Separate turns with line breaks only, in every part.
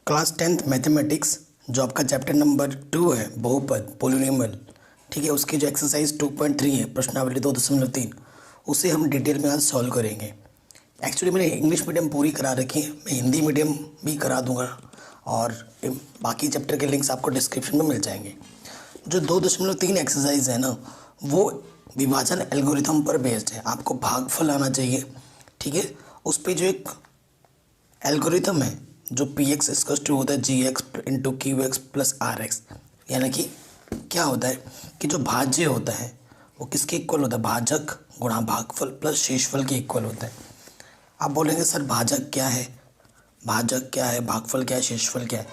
Class 10th mathematics जो आपका chapter number 2 है बहुपद पोलिनोमियल, ठीक है। उसकी जो एक्सरसाइज 2.3 है प्रश्नावली 2.3 उसे हम डिटेल में आज सॉल्व करेंगे। एक्चुअली मैंने इंग्लिश मीडियम पूरी करा रखी है, मैं हिंदी मीडियम भी करा दूंगा और बाकी चैप्टर के लिंक्स आपको डिस्क्रिप्शन में मिल जाएंगे। जो 2.3 एक्सरसाइज है ना, वो विभाजन एल्गोरिथम पर बेस्ड है। आपको भागफल आना चाहिए, ठीक है। उस पर जो एक एल्गोरिथम है जो पी एक्स इसकस टू होता है g x into q x plus r x, यानी कि क्या होता है कि जो भाज्य होता है वो किसके इक्वल होता है, भाजक गुणा भागफल प्लस शेषफल के इक्वल होता है। आप बोलेंगे सर भाजक क्या है, भाजक क्या है, भागफल क्या है, शेषफल क्या है।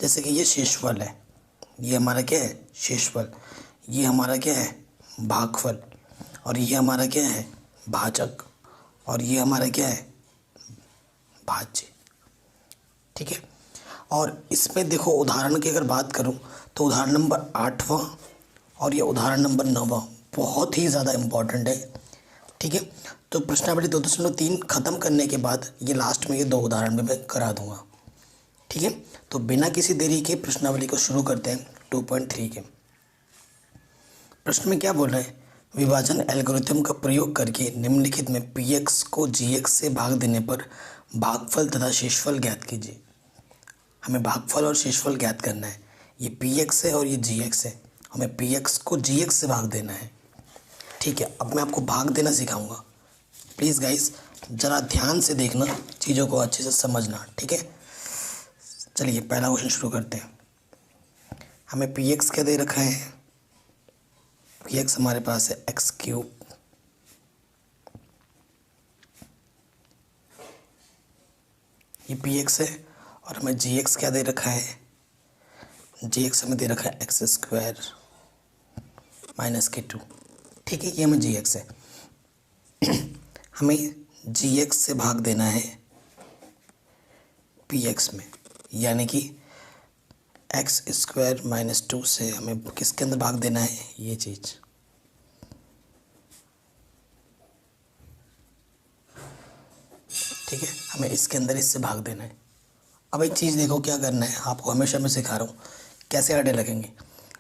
जैसे कि ये शेषफल है, ये हमारा क्या है शेषफल, ये हमारा क्या है भागफल, और ये हमारा क्या है भाजक, और ये हमारा क्या है भाज्य, ठीक है। और इसमें देखो उदाहरण की अगर बात करूं तो उदाहरण नंबर 8वां और ये उदाहरण नंबर 9वां बहुत ही ज़्यादा इम्पॉर्टेंट है, ठीक है। तो प्रश्नावली 2.3 ख़त्म करने के बाद ये लास्ट में ये 2 उदाहरण भी मैं करा दूंगा, ठीक है। तो बिना किसी देरी के प्रश्नावली को शुरू करते हैं 2.3 के। प्रश्न में क्या बोल रहा है, विभाजन एल्गोरिथम का प्रयोग करके निम्नलिखित में पी एक्स को जी एक्स से भाग देने पर भागफल तथा शेषफल ज्ञात कीजिए। हमें भागफल और शेषफल ज्ञात करना है। ये पी एक्स है और ये जी एक्स है, हमें पी एक्स को जी एक्स से भाग देना है, ठीक है। अब मैं आपको भाग देना सिखाऊंगा, प्लीज़ गाइस ज़रा ध्यान से देखना, चीज़ों को अच्छे से समझना, ठीक है। चलिए पहला क्वेश्चन शुरू करते हैं। हमें पी एक्स क्या दे रखा है, पी एक्स हमारे पास है एक्स क्यूब, ये पी एक्स है, और हमें जी एक्स क्या दे रखा है, जी एक्स हमें दे रखा है एक्स स्क्वायर माइनस के 2, ठीक है। ये हमें जी एक्स है, हमें जी एक्स से भाग देना है पी एक्स में, यानी कि एक्स स्क्वायर माइनस 2 से हमें किसके अंदर भाग देना है, ये चीज़, ठीक है। हमें इसके अंदर इससे भाग देना है। अब एक चीज़ देखो क्या करना है, आपको हमेशा मैं सिखा रहा हूँ कैसे आड़े लगेंगे।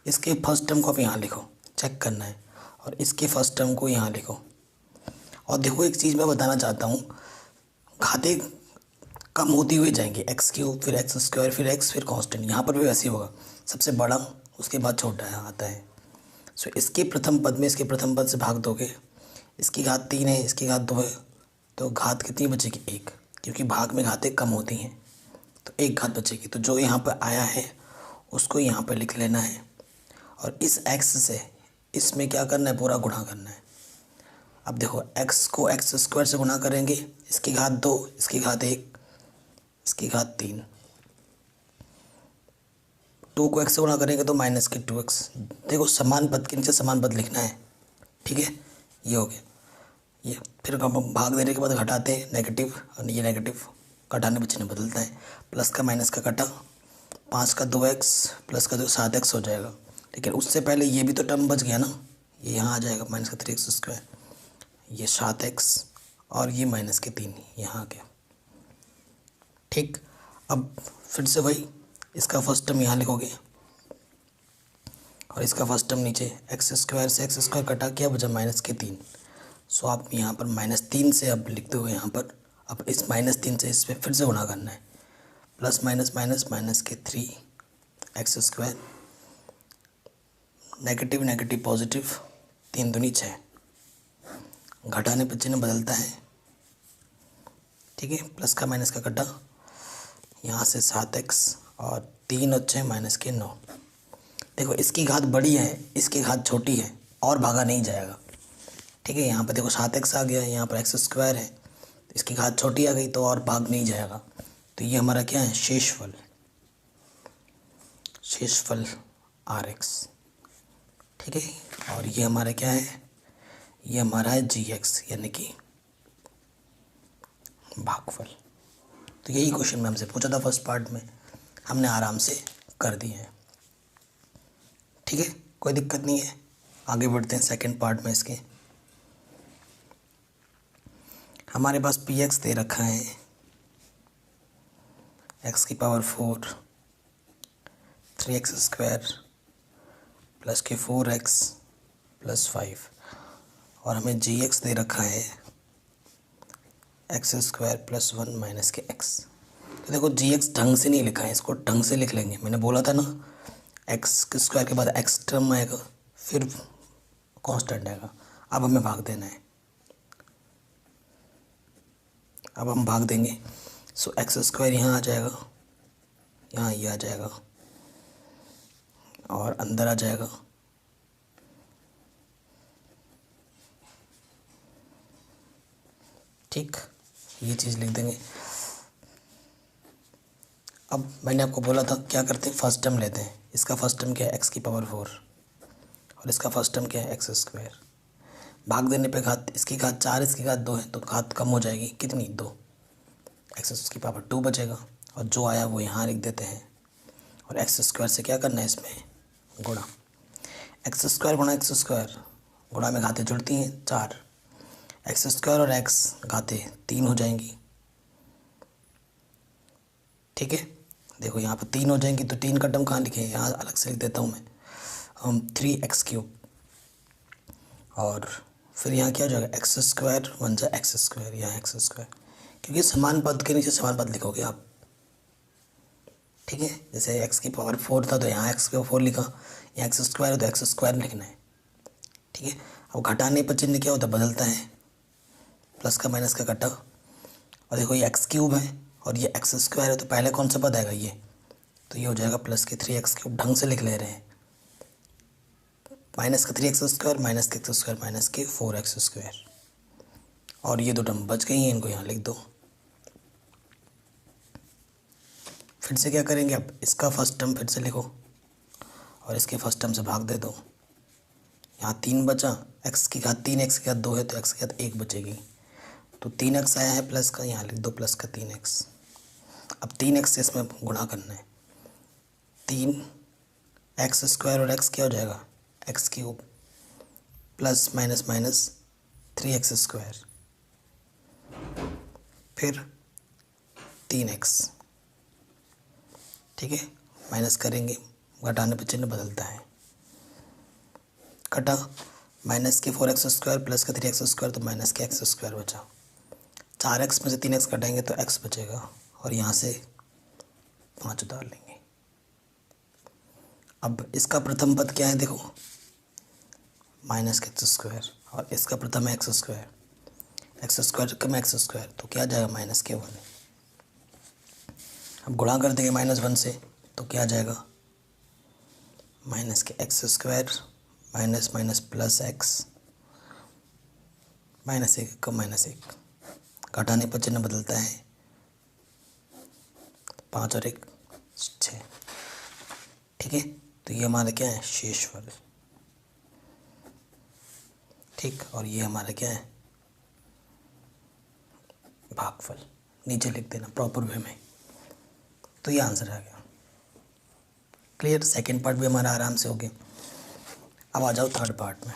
इसके फर्स्ट टर्म को आप यहाँ लिखो, चेक करना है, और इसके फर्स्ट टर्म को यहाँ लिखो। और देखो एक चीज़ मैं बताना चाहता हूँ, घाते कम होती हुई जाएंगे, एक्स क्यूब फिर एक्स स्क्वायर फिर एक्स फिर कांस्टेंट, यहाँ पर भी वैसे ही होगा, सबसे बड़ा उसके बाद छोटा है आता है। सो इसके प्रथम पद में इसके प्रथम पद से भाग दोगे, इसकी घात 3 है, इसकी घात 2 है, तो घात कितनी बचेगी 1, क्योंकि भाग में घातें कम होती हैं, तो 1 घात बचेगी। तो जो यहाँ पर आया है उसको यहाँ पर लिख लेना है, और इस एक्स से इसमें क्या करना है, पूरा गुणा करना है। अब देखो एक्स को एक्स स्क्वायर से गुणा करेंगे, इसकी घात 2, इसकी घात 1, इसकी घात 3, 2 को एक्स से गुणा करेंगे तो माइनस के 2x। देखो समान पद के नीचे समान पद लिखना है, ठीक है। ये हो गया, ये फिर भाग देने के बाद घटाते हैं नेगेटिव, और ये नेगेटिव घटाने बचने बदलता है, प्लस का माइनस का कटा, 5 का 2x प्लस का 2 7x हो जाएगा। लेकिन उससे पहले ये भी तो टर्म बच गया ना, ये यहाँ आ जाएगा माइनस का 3x स्क्वायर, ये 7x और ये माइनस के 3 यहाँ आ गया, ठीक। अब फिर से वही, इसका फर्स्ट टर्म यहाँ लिखोगे और इसका फर्स्ट टर्म नीचे, एक्स स्क्वायर से एक्स स्क्वायर कटा, क्या बचा माइनस के 3। सो आप यहाँ पर -3 से अब लिखते हो यहाँ पर, अब इस -3 से इस पर फिर से गुणा करना है, प्लस माइनस माइनस माइनस के 3 x square, negative negative positive, 3 दूनी 6, घटाने बच्चे ने बदलता है, ठीक है। प्लस का माइनस का कटा, यहाँ से 7x और 3 और 6 माइनस के 9। देखो इसकी घात बड़ी है, इसकी घात छोटी है, और भागा नहीं जाएगा, ठीक है। यहाँ पर देखो 7x आ गया, यहाँ पर एक्स स्क्वायर है, तो इसकी घात छोटी आ गई तो और भाग नहीं जाएगा। तो ये हमारा क्या है शेषफल, शेषफल आर एक्स, ठीक है। और ये हमारा क्या है, ये हमारा है जी एक्स, यानी कि भागफल। तो यही क्वेश्चन में हमसे पूछा था फर्स्ट पार्ट में, हमने आराम से कर दिए हैं, ठीक है, कोई दिक्कत नहीं है। आगे बढ़ते हैं सेकंड पार्ट में इसके। हमारे पास पी एक्स दे रखा है एक्स की पावर 4 3x स्क्वायर प्लस के 4x प्लस 5 और हमें gx दे रखा है एक्स स्क्वायर प्लस 1 माइनस के x। तो देखो gx ढंग से नहीं लिखा है, इसको ढंग से लिख लेंगे। मैंने बोला था ना एक्स स्क्वायर के बाद x टर्म आएगा फिर कांस्टेंट आएगा। अब हमें भाग देना है, अब हम भाग देंगे। सो एक्स स्क्वायर यहाँ आ जाएगा, यहाँ ये आ जाएगा और अंदर आ जाएगा। ठीक, ये चीज़ लिख देंगे। अब मैंने आपको बोला था क्या करते हैं, फर्स्ट टर्म लेते हैं। इसका फर्स्ट टर्म क्या है, एक्स की पावर 4 और इसका फर्स्ट टर्म क्या है, एक्स स्क्वायर। भाग देने पे घात, इसकी घात 4 इसकी घात 2 है तो घात कम हो जाएगी, कितनी 2। एक्स की पावर 2 बचेगा और जो आया वो यहाँ लिख देते हैं। और एक्स स्क्वायर से क्या करना है, इसमें गुणा। एक्स स्क्वायर गुणा एक्स स्क्वायर, गुणा में घातें जुड़ती हैं 4। एक्स स्क्वायर और एक्स घातें 3 हो जाएंगी। ठीक है, देखो यहाँ पर 3 हो जाएंगी तो 3 का टर्म कहाँ लिखे, यहाँ अलग से लिख देता हूँ मैं, 3x³ और फिर यहाँ क्या हो जाएगा, एक्स स्क्वायर 1 जा एक्स स्क्वायर, यहाँ एक्स स्क्वायर, क्योंकि समान पद के नीचे समान पद लिखोगे आप। ठीक है, जैसे एक्स की पावर 4 था तो यहाँ एक्स की पावर 4 लिखा, यहाँ एक्स स्क्वायर है तो एक्स स्क्वायर लिखना है। ठीक है, अब घटाने पर चिन्ह क्या होता है, बदलता है, प्लस का माइनस का कटा। और देखो ये x³ है और ये एक्स स्क्वायर है तो पहले कौन सा पद आएगा, ये तो ये हो जाएगा प्लस के 3x³ ढंग से लिख ले रहे हैं। माइनस का 3x स्क्वायर माइनस के एक्स स्क्वायर माइनस के 4x स्क्वायर और ये दो टर्म बच गई हैं, इनको यहाँ लिख दो। फिर से क्या करेंगे, अब इसका फर्स्ट टर्म फिर से लिखो और इसके फर्स्ट टर्म से भाग दे दो। यहाँ 3 बचा, एक्स की घात 3 एक्स की घात 2 है तो एक्स की घात 1 बचेगी, तो 3x आया है प्लस का, यहाँ लिख दो प्लस का 3x। अब 3x से इसमें गुणा करना है, 3x स्क्वायर और x क्या हो जाएगा, x³ plus minus minus 3x square फिर 3x। ठीक है, माइनस करेंगे, घटाने पर चिन्ह बदलता है, कटा माइनस के 4x स्क्वायर प्लस का 3x स्क्वायर तो माइनस के x स्क्वायर बचा। 4x में से 3x कटाएंगे तो x बचेगा और यहाँ से 5 उतार लेंगे। अब इसका प्रथम पद क्या है, देखो माइनस के एक्स स्क्वायर और इसका प्रथम है एक्स स्क्वायर, एक्स स्क्वायर कम एक्स स्क्वायर तो क्या जाएगा, माइनस के 1। अब गुणा कर देंगे -1 से तो क्या जाएगा, माइनस के x square minus minus plus x -1 का -1। घटाने पर चिन्ह बदलता है, 5 और 1 6। ठीक है, तो ये हमारा क्या है, शेषफल। ठीक, और ये हमारा क्या है, भागफल। नीचे लिख देना प्रॉपर वे में, तो ये आंसर आ गया। क्लियर, सेकंड पार्ट भी हमारा आराम से हो गया। अब आ जाओ थर्ड पार्ट में।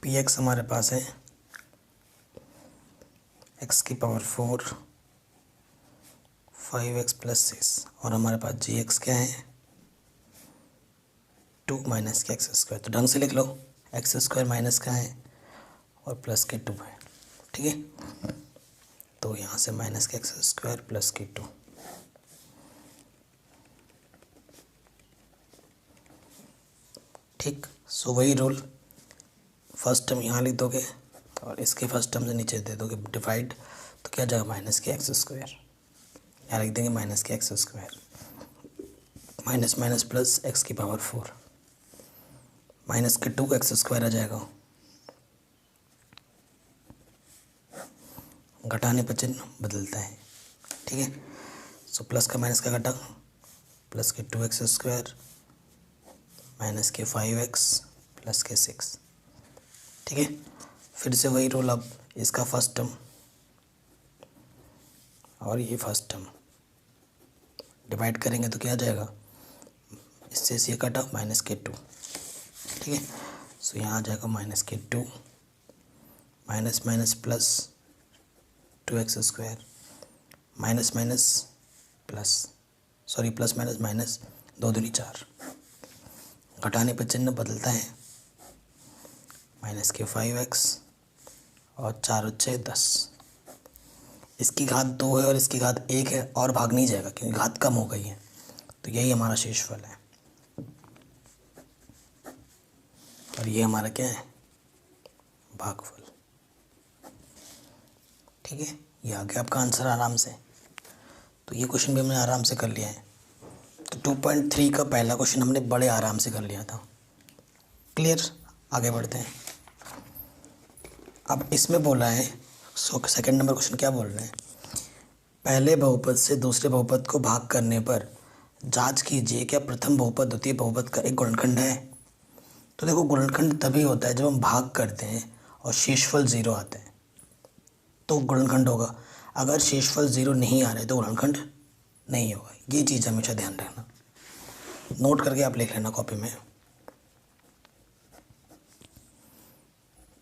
px हमारे पास है x की पावर 4 5x प्लस 6 और हमारे पास gx क्या है, 2 माइनस के एक्स स्क्वायर। तो ढंग से लिख लो, एक्स स्क्वायर माइनस का है और प्लस के 2 है। ठीक है, तो यहाँ से माइनस के एक्स स्क्वायर प्लस के 2। ठीक, सो वही रूल, फर्स्ट टर्म यहाँ लिख दोगे और इसके फर्स्ट टर्म से नीचे दे दोगे डिवाइड, तो क्या जाएगा, माइनस के एक्स स्क्वायर। यहाँ लिख देंगे माइनस के x square, minus minus plus x की पावर 4 माइनस के 2 एक्स स्क्वायर आ जाएगा। घटाने पर चिन्ह बदलता है। ठीक है, सो प्लस का माइनस का घटा, प्लस के 2x स्क्वायर माइनस के 5x प्लस के 6। ठीक है, फिर से वही रोल, अब इसका फर्स्ट टर्म और ये फर्स्ट टर्म डिवाइड करेंगे तो क्या आ जाएगा, इससे ये कटा माइनस के 2। ठीक है, सो यहाँ आ जाएगा माइनस के 2 minus minus plus 2x² minus minus plus, sorry plus minus minus, 2 दूनी 4, घटाने पर चिन्ह बदलता है, -5x और 4 और 6 10। इसकी घात 2 है और इसकी घात 1 है और भाग नहीं जाएगा क्योंकि घात कम हो गई है, तो यही हमारा शेषफल है। और ये हमारा क्या है, भागफल। ठीक है, ये आ गया आपका आंसर आराम से। तो ये क्वेश्चन भी हमने आराम से कर लिया है। तो 2.3 का पहला क्वेश्चन हमने बड़े आराम से कर लिया था। क्लियर, आगे बढ़ते हैं। अब इसमें बोला है, सेकंड नंबर क्वेश्चन क्या बोल रहे हैं, पहले बहुपद से दूसरे बहुपद को भाग करने पर जांच कीजिए क्या प्रथम बहुपद द्वितीय बहुपद का एक गुणनखंड है। तो देखो, गुणनखंड तभी होता है जब हम भाग करते हैं और शेषफल 0 आता है तो गुणनखंड होगा। अगर शेषफल 0 नहीं आ रहा है तो गुणनखंड नहीं होगा। ये चीज़ हमेशा ध्यान रखना, नोट करके आप लिख लेना कॉपी में।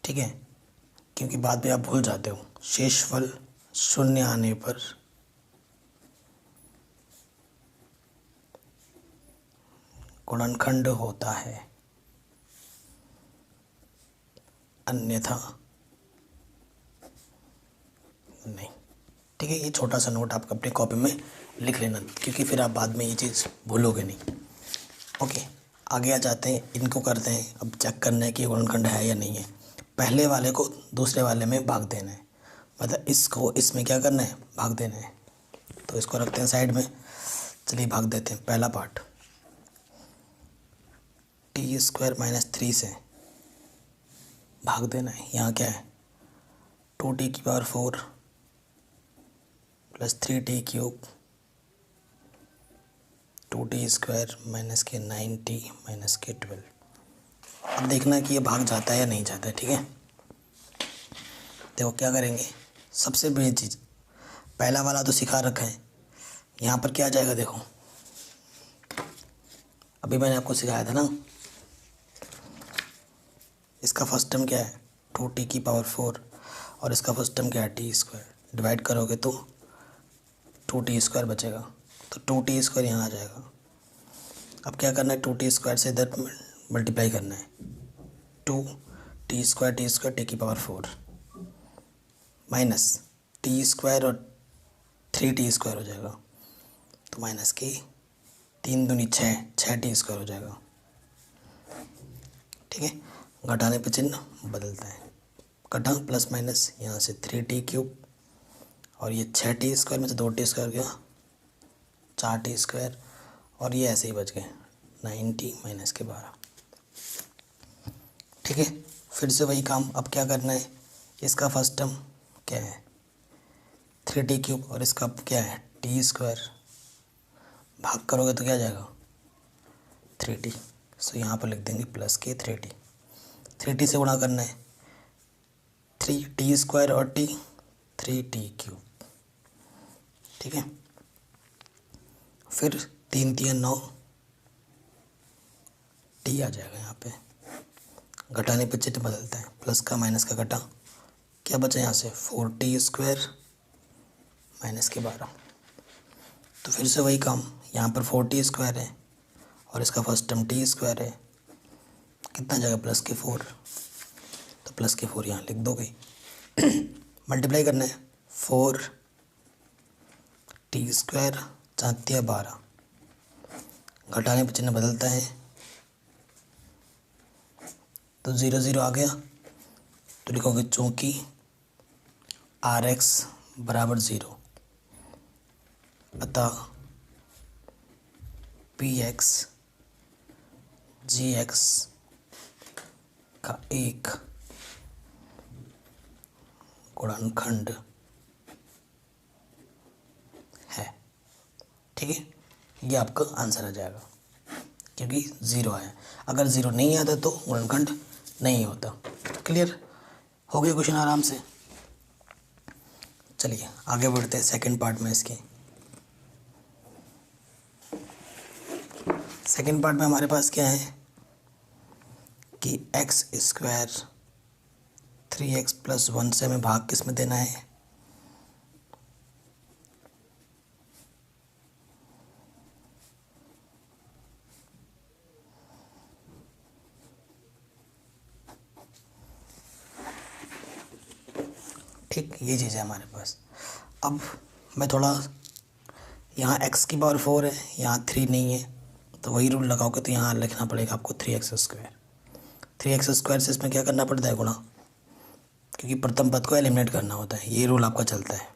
ठीक है, क्योंकि बाद में आप भूल जाते हो। शेषफल 0 आने पर गुणनखंड होता है, अन्यथा नहीं। ठीक है, ये छोटा सा नोट आप अपनी कॉपी में लिख लेना, क्योंकि फिर आप बाद में ये चीज़ भूलोगे नहीं। ओके, आगे आ जाते हैं, इनको करते हैं। अब चेक करना है कि गुणनखंड है या नहीं है। पहले वाले को दूसरे वाले में भाग देना है, मतलब इसको इसमें क्या करना है, भाग देना है। तो इसको रखते हैं साइड में, चलिए भाग देते हैं। पहला पार्ट t² - 3 से भाग देना है। यहाँ क्या है, 2t⁴ + 3t³ 2t² - 9t - 12। अब देखना है कि ये भाग जाता है या नहीं जाता है। ठीक है, देखो क्या करेंगे। सबसे बड़ी चीज़, पहला वाला तो सिखा रखा है, यहाँ पर क्या आ जाएगा, देखो अभी मैंने आपको सिखाया था ना। इसका फर्स्ट टर्म क्या है, 2t⁴ और इसका फर्स्ट टर्म क्या है, t²। डिवाइड करोगे तो 2t² बचेगा, तो 2t² यहाँ आ जाएगा। अब क्या करना है, 2t² से इधर मल्टीप्लाई करना है, 2t² t⁴ माइनस t² और 3t² हो जाएगा, तो माइनस की 3 दूनी 6, 6t² हो जाएगा। ठीक है, घटाने पे चिन्ह बदलता है, घटा प्लस माइनस, यहाँ से 3t³ और ये 6t² में से 2t² गया, 4t², और ये ऐसे ही बच गए 9t - 12। ठीक है, फिर से वही काम। अब क्या करना है, इसका फर्स्ट टर्म क्या है, 3t³ और इसका क्या है, t²। भाग करोगे तो क्या आ जाएगा, 3t। सो यहाँ पर लिख देंगे प्लस के 3t। 3t से गुणा करना है, 3t² और t, 3t³। ठीक है, फिर 3 × 9 t आ जाएगा। यहाँ पे घटाने पे चिन्ह बदलता है, प्लस का माइनस का घटा, क्या बचा यहाँ से, 4t² - 12। तो फिर से वही काम, यहाँ पर 4t² है और इसका फर्स्ट टर्म t² है, कितना जाएगा, प्लस के 4। तो प्लस के 4 यहाँ लिख दोगे। मल्टीप्लाई करना है, 4t² 4 × 12, घटाने पर चिन्ह बदलता है, तो 0 0 आ गया, तो लिखोगे चूँकि rx = 0 अतः px gx का एक गुणनखंड है। ठीक है, ये आपका आंसर आ जाएगा, क्योंकि 0 आया। अगर 0 नहीं आता तो गुणनखंड नहीं होता। क्लियर हो गया क्वेश्चन आराम से। चलिए आगे बढ़ते हैं सेकंड पार्ट में। इसके सेकंड पार्ट में हमारे पास क्या है कि x² 3x + 1 से हमें भाग किस में देना है, ये चीज़ है हमारे पास। अब मैं थोड़ा, यहाँ x की पावर 4 है, यहाँ 3 नहीं है, तो वही रूल लगाओगे तो यहाँ लिखना पड़ेगा आपको 3x²। 3x² से इसमें क्या करना पड़ता है, गुणा, क्योंकि प्रथम पद को एलिमिनेट करना होता है, ये रूल आपका चलता है।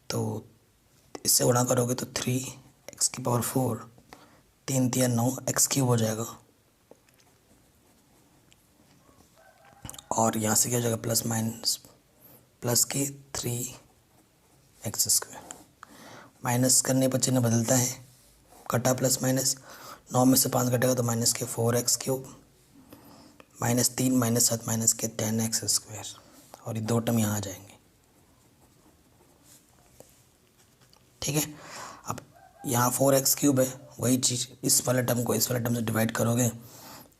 तो इससे गुणा करोगे तो 3x⁴, 3 3 9, x³ हो जाएगा, और यहाँ से क्या हो जाएगा, प्लस माइनस प्लस के 3x²। माइनस करने पर चिन्ह बदलता है, कटा प्लस माइनस, 9 में से 5 घटेगा तो -4x³, -3 -7 -10x², और ये 2 टर्म यहाँ आ जाएंगे। ठीक है, अब यहाँ 4x³ है, वही चीज़ इस वाले टर्म को इस वाले टर्म से डिवाइड करोगे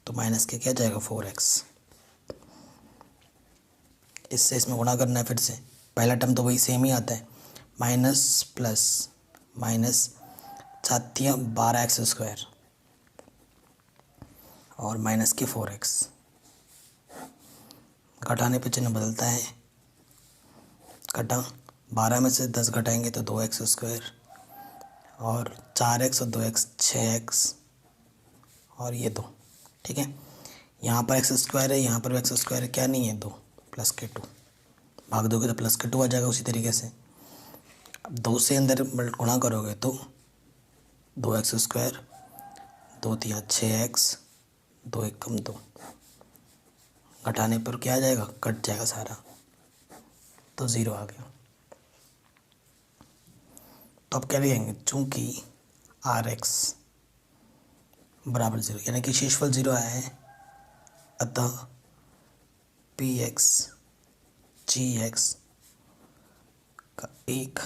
तो माइनस के क्या जाएगा, 4x। इससे इसमें गुणा करना है फिर से, पहला टर्म तो वही सेम ही आता है, माइनस प्लस माइनस 7 12x² और माइनस के 4x। घटाने पे चिन्ह बदलता है, घटा 12 में से 10 घटाएंगे तो 2x², और 4x और 2x 6x, और ये 2। ठीक है, यहाँ पर x² है, यहाँ पर भी x² है, क्या नहीं है 2, प्लस के 2, भाग दोगे तो प्लस के 2 आ जाएगा। उसी तरीके से अब 2 से अंदर गुणा करोगे तो 2x², 2 3 6x, 2 1 कम 2, घटाने पर क्या आ जाएगा, कट जाएगा सारा, तो 0 आ गया। तो अब क्या लिखेंगे, चूँकि Rx बराबर 0, यानी कि शेषफल 0 आया है, अतः Px Gx का एक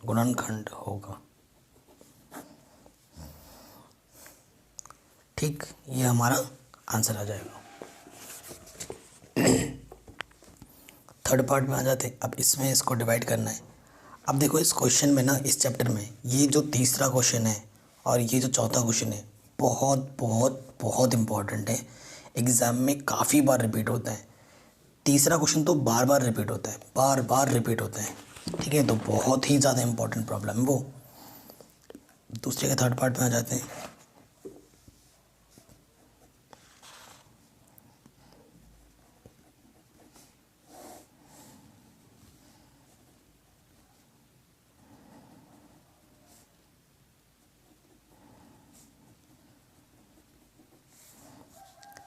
गुणनखंड होगा। ठीक, ये हमारा आंसर आ जाएगा। थर्ड पार्ट में आ जाते हैं। अब इसमें इसको डिवाइड करना है। अब देखो इस क्वेश्चन में ना, इस चैप्टर में ये जो तीसरा क्वेश्चन है और ये जो चौथा क्वेश्चन है, बहुत बहुत बहुत इम्पॉर्टेंट है, एग्ज़ाम में काफ़ी बार रिपीट होता है। तीसरा क्वेश्चन तो बार बार रिपीट होता है, बार बार रिपीट होता है। ठीक है, तो बहुत ही ज़्यादा इम्पोर्टेंट प्रॉब्लम है वो। दूसरे के थर्ड पार्ट में आ जाते हैं।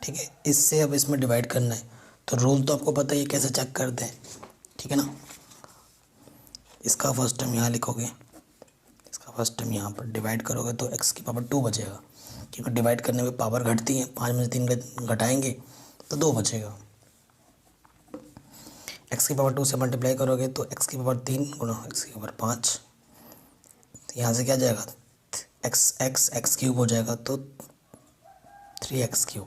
ठीक है, इससे अब इसमें डिवाइड करना है, तो रूल तो आपको पता ही है कैसे चेक करते हैं। ठीक है ना, इसका फर्स्ट टर्म यहाँ लिखोगे, इसका फर्स्ट टर्म यहाँ पर डिवाइड करोगे तो x⁴ बचेगा, क्योंकि डिवाइड करने में पावर घटती है, 5 में से 3 घटाएंगे तो 2 बचेगा। x⁴ से मल्टीप्लाई करोगे तो x⁴ 3 गुणा x⁴ 5, यहाँ से क्या जाएगा, x³ हो जाएगा तो 3x³,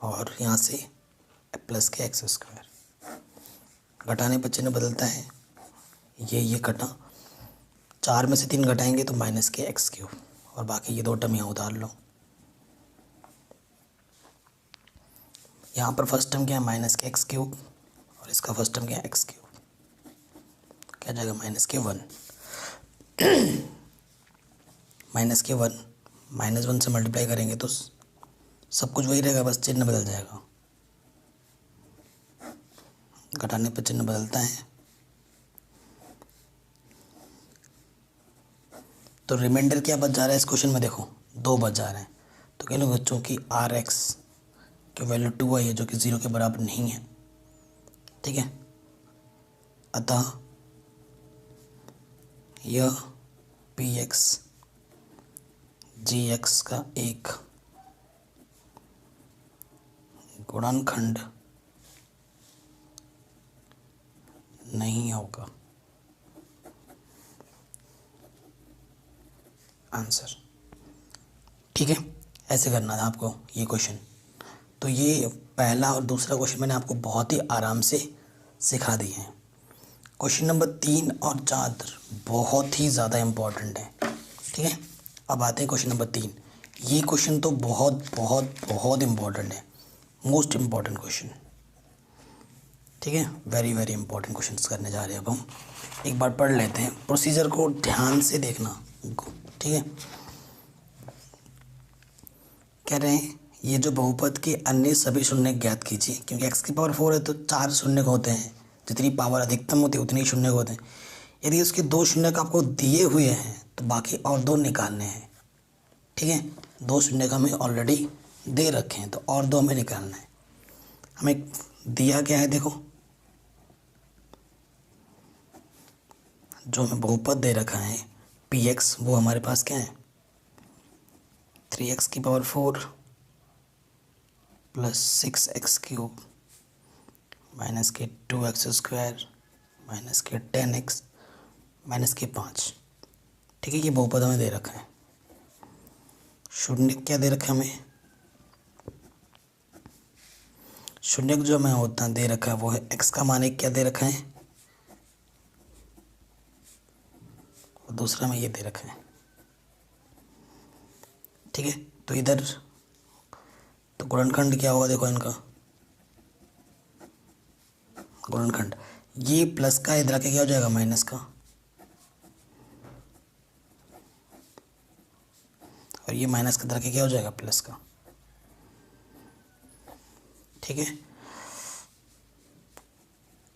और यहाँ से प्लस के x²। घटाने पर चिन्ह बदलता है, ये घटा, 4 में से 3 घटाएंगे तो माइनस के x³, और बाकी ये 2 टर्म यहाँ उतार लो। यहाँ पर फर्स्ट टर्म क्या है, माइनस के x³, और इसका फर्स्ट टर्म क्या है, x³, क्या जाएगा, -1। -1 -1 से मल्टीप्लाई करेंगे तो सब कुछ वही रहेगा, बस चिन्ह बदल जाएगा। घटाने पर चिन्ह बदलता है, तो रिमाइंडर क्या बच जा रहा है इस क्वेश्चन में, देखो 2 बच जा रहे हैं। तो कह लो बच्चों की Rx की वैल्यू 2 आई है, जो कि 0 के बराबर नहीं है। ठीक है, अतः यह Px Gx का एक गुणनखंड नहीं होगा। आंसर। ठीक है, ऐसे करना था आपको ये क्वेश्चन। तो ये पहला और दूसरा क्वेश्चन मैंने आपको बहुत ही आराम से सिखा दिए हैं। क्वेश्चन नंबर 3 और 4 बहुत ही ज़्यादा इम्पोर्टेंट है। ठीक है, अब आते हैं क्वेश्चन नंबर 3। ये क्वेश्चन तो बहुत बहुत बहुत इम्पोर्टेंट है, मोस्ट इम्पॉर्टेंट क्वेश्चन। ठीक है, वेरी वेरी इंपॉर्टेंट क्वेश्चन करने जा रहे हैं अब हम। एक बार पढ़ लेते हैं, प्रोसीजर को ध्यान से देखना, ठीक है। कह रहे हैं ये जो बहुपद के अन्य सभी शून्य ज्ञात कीजिए, क्योंकि x की पावर 4 है तो 4 शून्य होते हैं, जितनी पावर अधिकतम होती है उतनी ही शून्य होते हैं। यदि उसके 2 शून्य का आपको दिए हुए हैं तो बाकी और 2 निकालने हैं, ठीक है। 2 शून्य का हमें ऑलरेडी दे रखे हैं तो और 2 हमें निकालना है। हमें दिया क्या है, देखो जो हमें बहुपद दे रखा है px, वो हमारे पास क्या है 3x की power 4 plus 6x cube minus के 2x स्क्वायर माइनस के 10x माइनस के 5, ठीक है। ये बहुपद हमें दे रखा है। शून्य क्या दे रखा है हमें, शून्य जो हमें होता दे रखा है वो है x का मान एक क्या दे रखा है, और दूसरा में ये दे रखा है, ठीक है। तो इधर तो गुणनखंड क्या होगा, देखो इनका गुणनखंड, ये प्लस का इधर आके क्या हो जाएगा माइनस का, और ये माइनस का इधर आके क्या हो जाएगा प्लस का, ठीक है।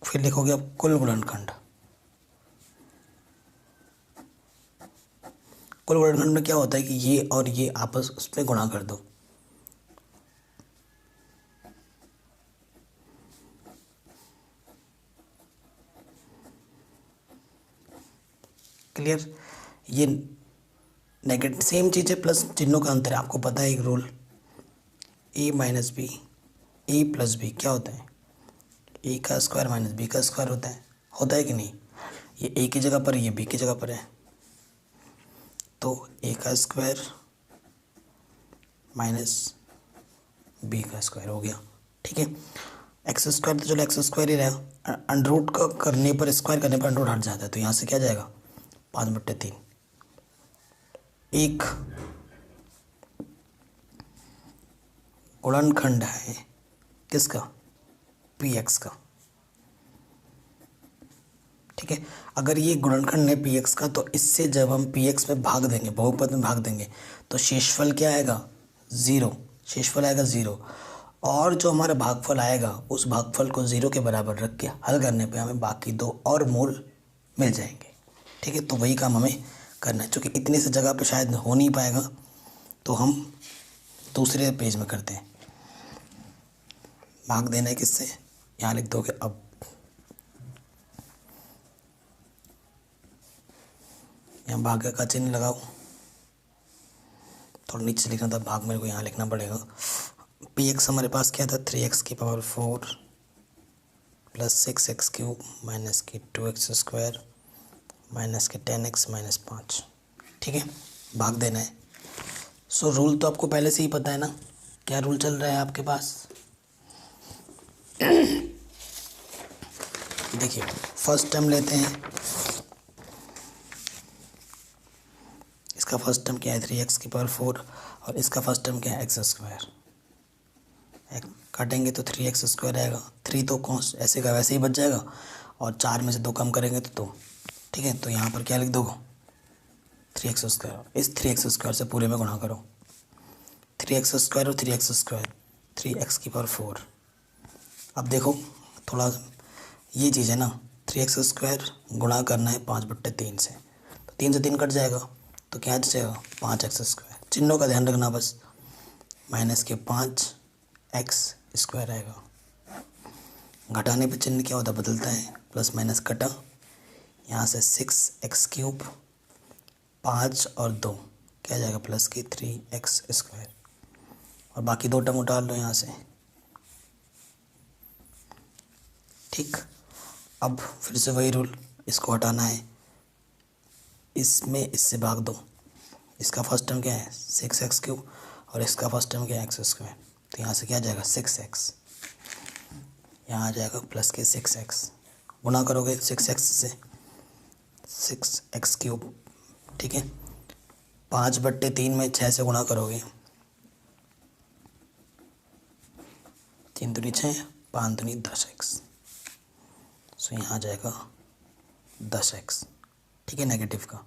फिर लिखोगे अब कुल गुणनखंड। कुल गुणनखंड में क्या होता है कि ये और ये आपस में गुणा कर दो, क्लियर। ये नेगेटिव सेम चीज़ है, प्लस चिन्हों का अंतर है। आपको पता है एक rule, a minus B, A plus B क्या होता है, ए का स्क्वायर माइनस बी का स्क्वायर होता है कि नहीं। ये ए की जगह पर है, ये बी की जगह पर है, तो ए का स्क्वायर माइनस बी का स्क्वायर हो गया, ठीक है। एक्स स्क्वायर तो चलो एक्स स्क्वायर ही रहेगा, अंडर रूट का करने पर, स्क्वायर करने पर अंडर रूट हट जाता है, तो यहाँ से क्या जाएगा 5/3। एक गुणनखंड है किसका, px का, ठीक है। अगर ये गुणनखंड है px का, तो इससे जब हम px में भाग देंगे, बहुपद में भाग देंगे, तो शेषफल क्या आएगा 0, शेषफल आएगा 0, और जो हमारा भागफल आएगा उस भागफल को 0 के बराबर रख के हल करने पे हमें बाकी 2 और मूल मिल जाएंगे, ठीक है। तो वही काम हमें करना है, चूँकि इतनी सी जगह पे शायद हो नहीं पाएगा तो हम दूसरे पेज में करते हैं। भाग देना है किससे, यहाँ लिख दोगे, अब यहाँ भाग का चिन्ह लगाओ, थोड़ा नीचे लिखना था भाग, मेरे को यहाँ लिखना पड़ेगा। px हमारे पास क्या था 3x की power 4 plus 6x cube minus के 2x स्क्वायर माइनस के 10x माइनस 5, ठीक है। भाग देना है। सो रूल तो आपको पहले से ही पता है ना, क्या रूल चल रहा है आपके पास, देखिए फर्स्ट टर्म लेते हैं, इसका फर्स्ट टर्म क्या है 3x की पावर 4 और इसका फर्स्ट टर्म क्या है x स्क्वायर, काटेंगे तो 3x स्क्वायर आएगा, 3 तो कौन ऐसे का वैसे ही बच जाएगा, और 4 में से 2 कम करेंगे तो 2, ठीक है। तो यहाँ पर क्या लिख दोगे 3x स्क्वायर, इस 3x स्क्वायर से पूरे में गुणा करो, 3x स्क्वायर और 3x स्क्वायर 3x की पावर 4। अब देखो थोड़ा ये चीज़ है ना, 3x स्क्वायर गुणा करना है 5/3 से, तो 3 से 3 कट जाएगा, तो क्या बचेगा 5x स्क्वायर, चिन्हों का ध्यान रखना बस, माइनस के 5x स्क्वायर आएगा। घटाने पे चिन्ह क्या होता है बदलता है, प्लस माइनस कटा, यहाँ से 6x क्यूब 5 और 2 क्या जाएगा प्लस की 3x स्क्वायर, और बाकी 2 टर्म उतार लो यहाँ से, ठीक। अब फिर से वही रूल, इसको हटाना है, इसमें इससे भाग दो, इसका फर्स्ट टर्म क्या है 6x क्यूब और इसका फर्स्ट टर्म क्या है x स्क्वायर, तो यहाँ से क्या जाएगा 6x, यहाँ आ जाएगा प्लस के 6x, गुणा करोगे 6x से 6x क्यूब, ठीक है। 5/3 में 6 से गुणा करोगे, 3 दूनी 6 5 दूनी 10x, सो यहाँ आ जाएगा 10x, ठीक है, नेगेटिव का।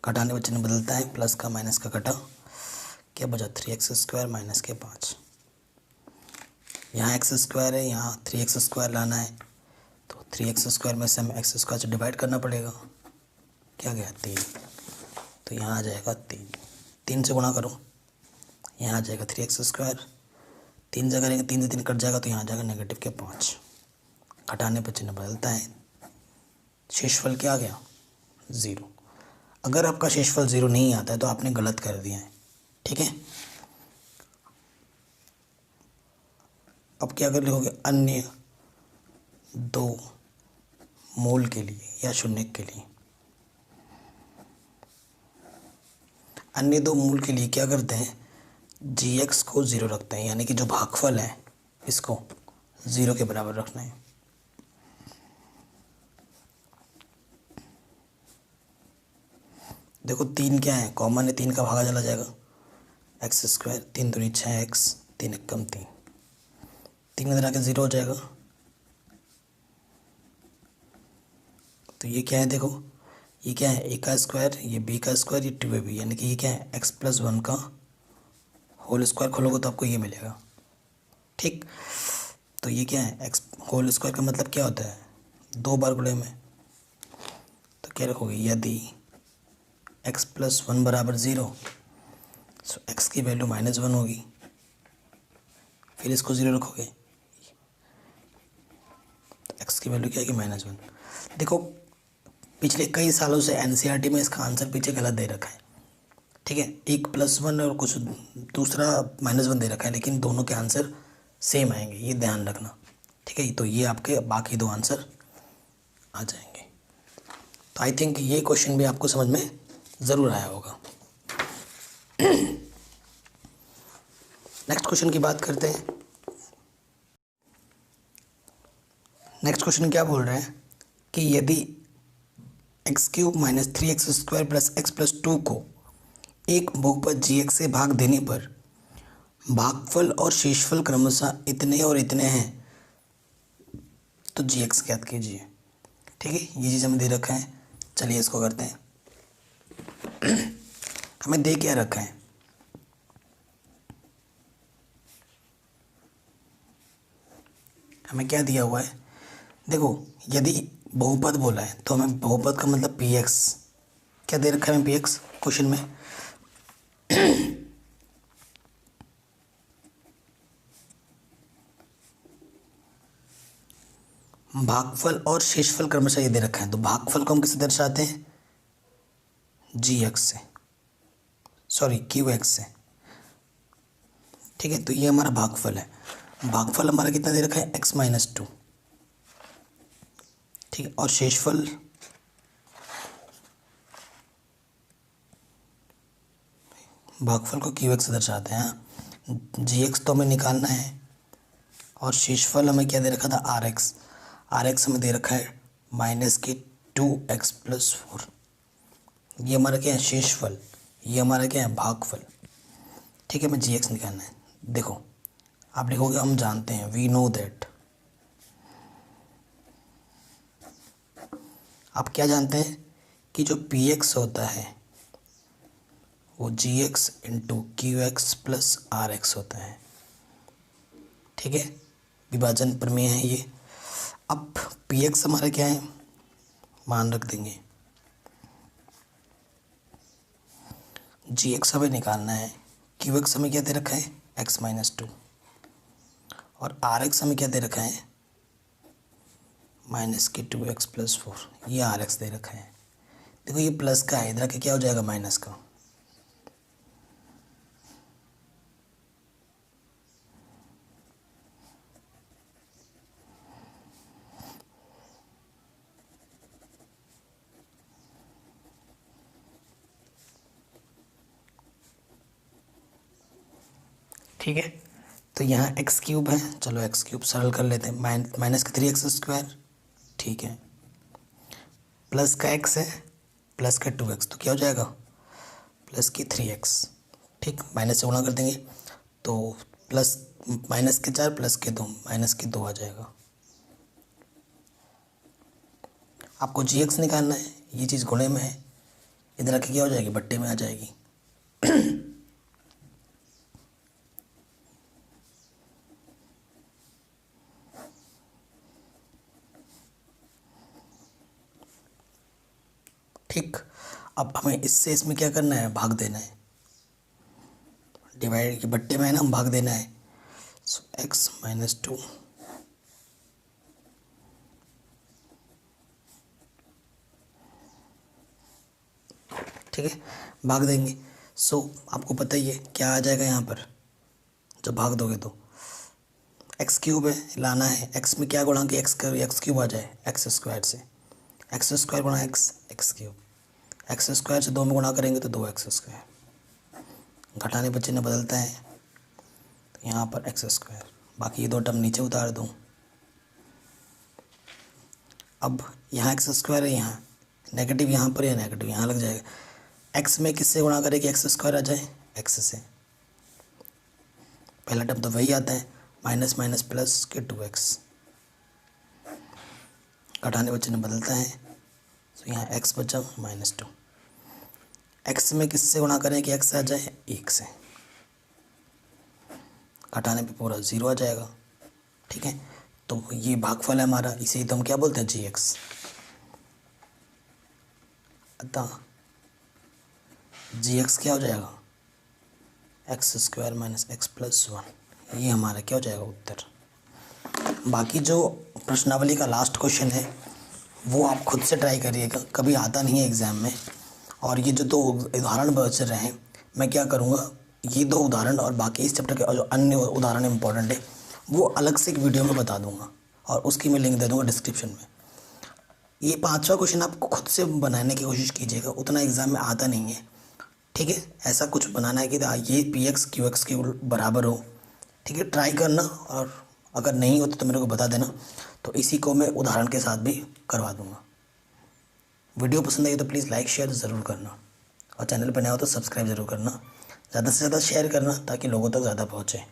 घटाने पर चिन्ह बदलता है, प्लस का माइनस का घटा, क्या बचा 3x² माइनस के 5। यहाँ x² है, यहाँ 3x² लाना है, तो 3x² में से हमें x² से डिवाइड करना पड़ेगा, क्या गया 3, तो यहाँ आ जाएगा 3 से गुणा करो, यहाँ आ जाएगा 3x², 3 से करेंगे 3 से 3 कट जाएगा, तो यहाँ आ जाएगा नेगेटिव के 5। घटाने पर चिन्ह बदलता है, शेषफल क्या आ गया 0। अगर आपका शेषफल 0 नहीं आता है तो आपने गलत कर दिया है, ठीक है। अब क्या कर लिखोगे, अन्य 2 मूल के लिए या शून्य के लिए। अन्य 2 मूल के लिए क्या करते हैं, gx को 0 रखते हैं, यानी कि जो भागफल है इसको 0 के बराबर रखना है। देखो 3 क्या है, कॉमन है, 3 का भागा चला जाएगा, x², 3 दूनी 6x, 3 कम 3, 3 इधर आके 0 हो जाएगा। तो ये क्या है, देखो ये क्या है, a का स्क्वायर, ये b का स्क्वायर, ये 2ab, यानी कि ये क्या है x+1 का होल स्क्वायर खोलोगे तो आपको ये मिलेगा, ठीक। तो ये क्या है, x होल स्क्वायर का मतलब क्या होता है, 2 बार गुणे में। तो क्या रखोगे, यदि x+1 बराबर 0, सो x की वैल्यू -1 होगी, फिर इसको 0 रखोगे, तो x की वैल्यू क्या है कि -1। देखो पिछले कई सालों से एनसीईआरटी में इसका आंसर पीछे गलत दे रखा है, ठीक है, एक +1 और कुछ दूसरा -1 दे रखा है, लेकिन दोनों के आंसर सेम आएंगे, ये ध्यान रखना, ठीक है। तो ये आपके बाकी 2 आंसर आ जाएंगे। तो आई थिंक ये क्वेश्चन भी आपको समझ में ज़रूर आया होगा। नेक्स्ट क्वेश्चन की बात करते हैं। नेक्स्ट क्वेश्चन क्या बोल रहे हैं कि यदि x³ - 3x² + x+2 को एक बहुपद gx से भाग देने पर भागफल और शेषफल क्रमशः इतने और इतने हैं, तो gx ज्ञात कीजिए, ठीक है। ये चीज़ हमें दे रखा है, चलिए इसको करते हैं। हमें दे क्या रखा है, हमें क्या दिया हुआ है, देखो यदि बहुपद बोला है तो हमें बहुपद का मतलब px, क्या दे रखा है हमें px क्वेश्चन में, भागफल और शेषफल क्रमशः ये दे रखा है। तो भागफल को हम किससे दर्शाते हैं, gx से, सॉरी qx से, ठीक है। तो ये हमारा भागफल है, भागफल हमारा कितना दे रखा है x-2, ठीक है। और शेषफल भागफल को qx से दर्शाते हैं, gx तो हमें निकालना है, और शेषफल हमें क्या दे रखा था rx, rx हमें दे रखा है -2x+4। ये हमारा क्या है शेषफल, ये हमारा क्या है भागफल, ठीक है। हमें gx निकालना है। देखो आप लिखोगे हम जानते हैं, वी नो दैट, आप क्या जानते हैं कि जो px होता है वो gx × qx + rx होता है, ठीक है। विभाजन प्रमेय है ये। अब px हमारा क्या है, मान रख देंगे, gx हमें निकालना है, qx हमें क्या दे रखा है x-2, और rx हमें क्या दे रखा है -2x+4, ये rx दे रखा है। देखो ये प्लस का है, इधर के क्या हो जाएगा माइनस का, ठीक है। तो यहाँ x³ है, चलो x³ सरल कर लेते हैं, -3x², ठीक है, प्लस का x है, प्लस का 2x, तो क्या हो जाएगा प्लस की 3x, ठीक, माइनस से गुणा कर देंगे, तो प्लस -4 + 2 -2 आ जाएगा, आपको जी एक्स निकालना है, ये चीज़ गुणे में है, इधर आके क्या हो जाएगी, बट्टे में आ जाएगी। ठीक, अब हमें इससे इसमें क्या करना है, भाग देना है। डिवाइड के बट्टे में है ना, हम भाग देना है। सो एक्स माइनस 2 ठीक है, भाग देंगे। सो आपको पता ही है क्या आ जाएगा यहाँ पर, जब भाग दोगे तो एक्स क्यूब है, लाना है एक्स में क्या गुणा कि एक्स क्यूब आ जाए एक्स स्क्वायर से, एक्स स्क्वायर गुणा x, x cube, x square से 2 में गुणा करेंगे तो 2x स्क्वायर, घटाने पर चिन्ह बदलता है तो यहाँ पर एक्स स्क्वायर, बाकी ये 2 टर्म नीचे उतार दूँ। अब यहाँ एक्स स्क्वायर है, यहाँ नेगेटिव, यहाँ पर या नेगेटिव यहाँ लग जाएगा। एक्स में किससे गुणा करें कि एक्स स्क्वायर आ जाए, एक्स से, पहला टर्म तो वही आता है, माइनस माइनस प्लस के 2x, घटाने पर चिन्ह बदलता है तो यहाँ x बचा -2। x में किससे गुणा करें कि x आ जाए 1 से, घटाने पे पूरा 0 आ जाएगा। ठीक है, तो ये भागफल है हमारा, इसे तो हम क्या बोलते हैं, gx। अतः gx क्या हो जाएगा, x square minus x plus 1, ये हमारा क्या हो जाएगा उत्तर। बाकी जो प्रश्नावली का लास्ट क्वेश्चन है वो आप खुद से ट्राई करिएगा, कभी आता नहीं है एग्ज़ाम में। और ये जो 2 उदाहरण बच रहे हैं, मैं क्या करूँगा, ये 2 उदाहरण और बाकी इस चैप्टर के जो अन्य उदाहरण इंपॉर्टेंट है वो अलग से एक वीडियो में बता दूँगा, और उसकी मैं लिंक दे दूँगा डिस्क्रिप्शन में। ये 5वां क्वेश्चन आपको खुद से बनाने की कोशिश कीजिएगा, उतना एग्ज़ाम में आता नहीं है। ठीक है, ऐसा कुछ बनाना है कि ये पी एक्स क्यू एक्स के बराबर हो। ठीक है, ट्राई करना, और अगर नहीं होता तो मेरे को बता देना, तो इसी को मैं उदाहरण के साथ भी करवा दूंगा। वीडियो पसंद आई तो प्लीज़ लाइक शेयर ज़रूर करना, और चैनल पर नया हो तो सब्सक्राइब ज़रूर करना, ज़्यादा से ज़्यादा शेयर करना ताकि लोगों तक ज़्यादा पहुँचे।